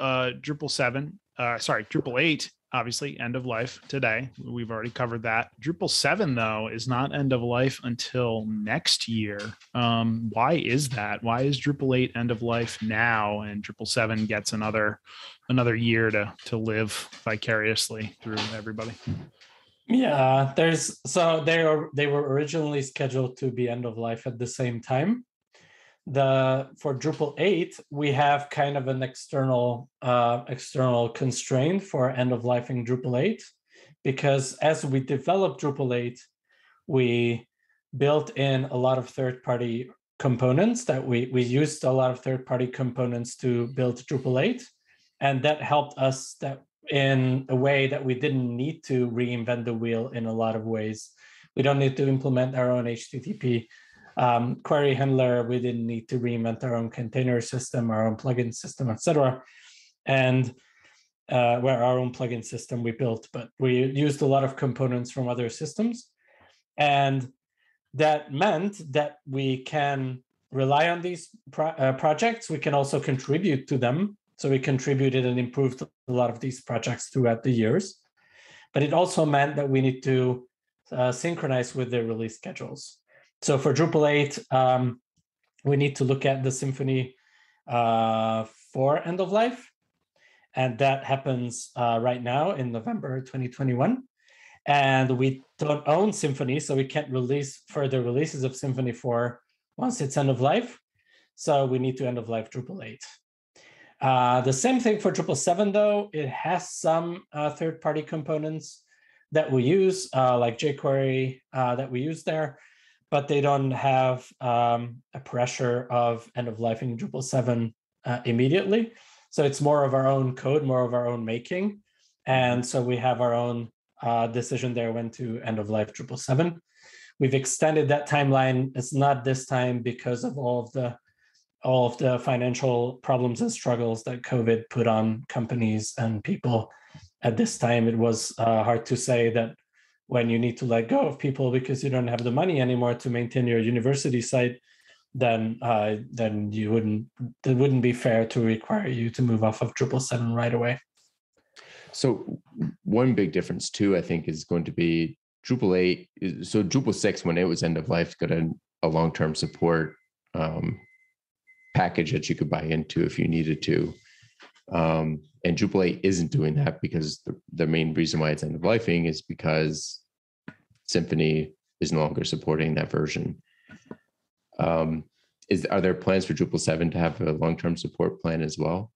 Drupal 7, Drupal 8, obviously end of life today. We've already covered that. Drupal 7, though, is not end of life until next year. Why is that? Why is Drupal 8 end of life now and Drupal 7 gets another year to live vicariously through everybody? Yeah, they were originally scheduled to be end of life at the same time. For Drupal 8, we have kind of an external constraint for end of life in Drupal 8, because as we developed Drupal 8, we built in a lot of third-party components that we used a lot of third-party components to build Drupal 8, and that helped us that in a way that we didn't need to reinvent the wheel in a lot of ways. We don't need to implement our own HTTP query handler. We didn't need to reinvent our own container system, our own plugin system, etc. And where our own plugin system we built, but we used a lot of components from other systems. And that meant that we can rely on these projects. We can also contribute to them. So we contributed and improved a lot of these projects throughout the years. But it also meant that we need to synchronize with the release schedules. So for Drupal 8, we need to look at the Symfony 4 end of life. And that happens right now in November 2021. And we don't own Symfony, so we can't release further releases of Symfony 4 once it's end of life. So we need to end of life Drupal 8. The same thing for Drupal 7, though. It has some third-party components that we use, like jQuery that we use there, but they don't have a pressure of end of life in Drupal 7 immediately. So it's more of our own code, more of our own making. And so we have our own decision there when to end of life Drupal 7. We've extended that timeline. It's not this time because of all of the financial problems and struggles that COVID put on companies and people. At this time, it was hard to say that when you need to let go of people because you don't have the money anymore to maintain your university site, then it wouldn't be fair to require you to move off of Drupal 7 right away. So one big difference too, I think, is going to be Drupal 8. So Drupal 6, when it was end of life, got a long-term support package that you could buy into if you needed to. And Drupal 8 isn't doing that because the main reason why it's end of lifing is because Symfony is no longer supporting that version. Are there plans for Drupal 7 to have a long-term support plan as well?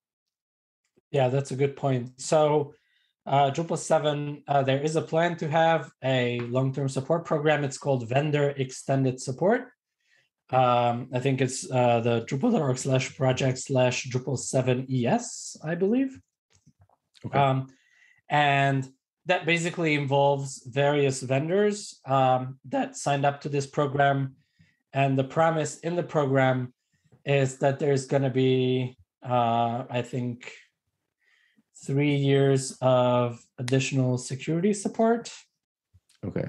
Yeah, that's a good point. So Drupal 7, there is a plan to have a long-term support program. It's called Vendor Extended Support. I think it's the drupal.org/project/Drupal7ES, I believe. Okay. And that basically involves various vendors that signed up to this program. And the promise in the program is that there's going to be, I think, 3 years of additional security support. Okay.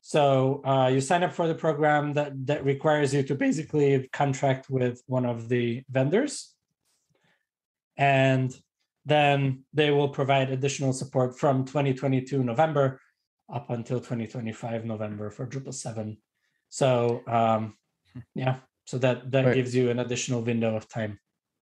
So you sign up for the program that requires you to basically contract with one of the vendors. And then they will provide additional support from 2022 November up until 2025 November for Drupal 7. So so that right. Gives you an additional window of time.